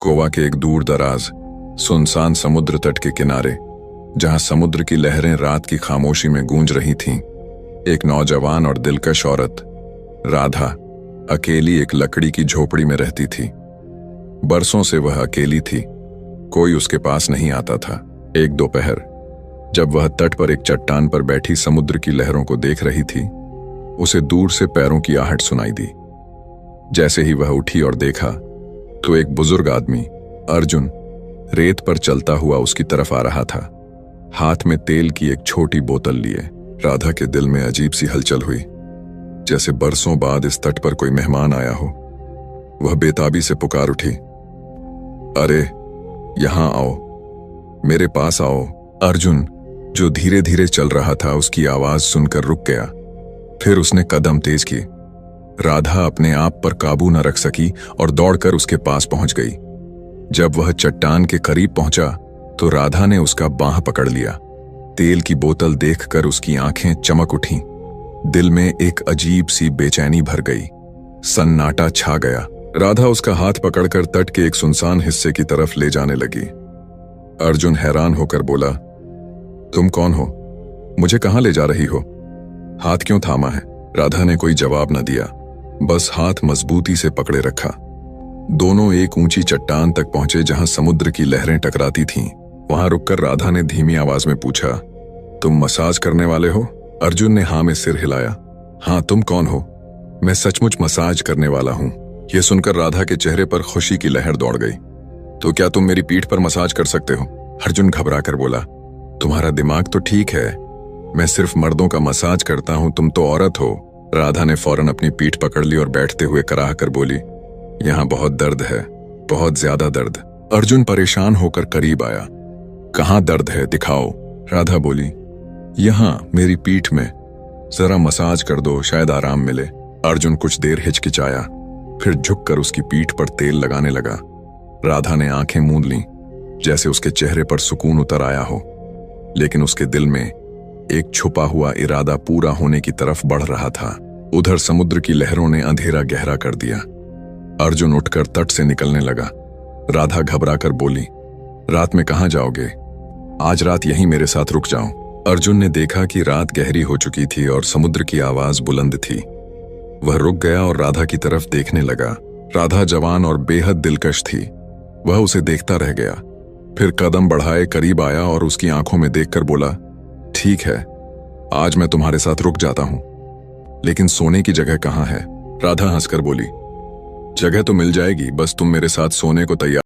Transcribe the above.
गोवा के एक दूर दराज सुनसान समुद्र तट के किनारे, जहां समुद्र की लहरें रात की खामोशी में गूंज रही थीं, एक नौजवान और दिलकश औरत राधा अकेली एक लकड़ी की झोपड़ी में रहती थी। बरसों से वह अकेली थी, कोई उसके पास नहीं आता था। एक दोपहर जब वह तट पर एक चट्टान पर बैठी समुद्र की लहरों को देख रही थी, उसे दूर से पैरों की आहट सुनाई दी। जैसे ही वह उठी और देखा तो एक बुजुर्ग आदमी अर्जुन रेत पर चलता हुआ उसकी तरफ आ रहा था, हाथ में तेल की एक छोटी बोतल लिए। राधा के दिल में अजीब सी हलचल हुई, जैसे बरसों बाद इस तट पर कोई मेहमान आया हो। वह बेताबी से पुकार उठी, अरे यहां आओ, मेरे पास आओ। अर्जुन जो धीरे धीरे चल रहा था उसकी आवाज सुनकर रुक गया, फिर उसने कदम तेज किए। राधा अपने आप पर काबू न रख सकी और दौड़कर उसके पास पहुंच गई। जब वह चट्टान के करीब पहुंचा तो राधा ने उसका बांह पकड़ लिया। तेल की बोतल देखकर उसकी आंखें चमक उठीं। दिल में एक अजीब सी बेचैनी भर गई, सन्नाटा छा गया। राधा उसका हाथ पकड़कर तट के एक सुनसान हिस्से की तरफ ले जाने लगी। अर्जुन हैरान होकर बोला, तुम कौन हो? मुझे कहां ले जा रही हो? हाथ क्यों थामा है? राधा ने कोई जवाब न दिया, बस हाथ मजबूती से पकड़े रखा। दोनों एक ऊंची चट्टान तक पहुंचे जहां समुद्र की लहरें टकराती थीं। वहां रुककर राधा ने धीमी आवाज में पूछा, तुम मसाज करने वाले हो? अर्जुन ने हाँ में सिर हिलाया। हाँ, तुम कौन हो? मैं सचमुच मसाज करने वाला हूं। यह सुनकर राधा के चेहरे पर खुशी की लहर दौड़ गई। तो क्या तुम मेरी पीठ पर मसाज कर सकते हो? अर्जुन घबरा कर बोला, तुम्हारा दिमाग तो ठीक है, मैं सिर्फ मर्दों का मसाज करता हूं, तुम तो औरत हो। राधा ने फौरन अपनी पीठ पकड़ ली और बैठते हुए कराह कर बोली, यहां बहुत दर्द है, बहुत ज्यादा दर्द। अर्जुन परेशान होकर करीब आया। कहां दर्द है, दिखाओ। राधा बोली, यहां मेरी पीठ में, जरा मसाज कर दो, शायद आराम मिले। अर्जुन कुछ देर हिचकिचाया, फिर झुककर उसकी पीठ पर तेल लगाने लगा। राधा ने आंखें मूंद लीं, जैसे उसके चेहरे पर सुकून उतर आया हो, लेकिन उसके दिल में एक छुपा हुआ इरादा पूरा होने की तरफ बढ़ रहा था। उधर समुद्र की लहरों ने अंधेरा गहरा कर दिया। अर्जुन उठकर तट से निकलने लगा। राधा घबरा कर बोली, रात में कहां जाओगे? आज रात यहीं मेरे साथ रुक जाओ। अर्जुन ने देखा कि रात गहरी हो चुकी थी और समुद्र की आवाज बुलंद थी। वह रुक गया और राधा की तरफ देखने लगा। राधा जवान और बेहद दिलकश थी। वह उसे देखता रह गया, फिर कदम बढ़ाए करीब आया और उसकी आंखों में देखकर बोला, ठीक है, आज मैं तुम्हारे साथ रुक जाता हूं, लेकिन सोने की जगह कहां है? राधा हंसकर बोली, जगह तो मिल जाएगी, बस तुम मेरे साथ सोने को तैयार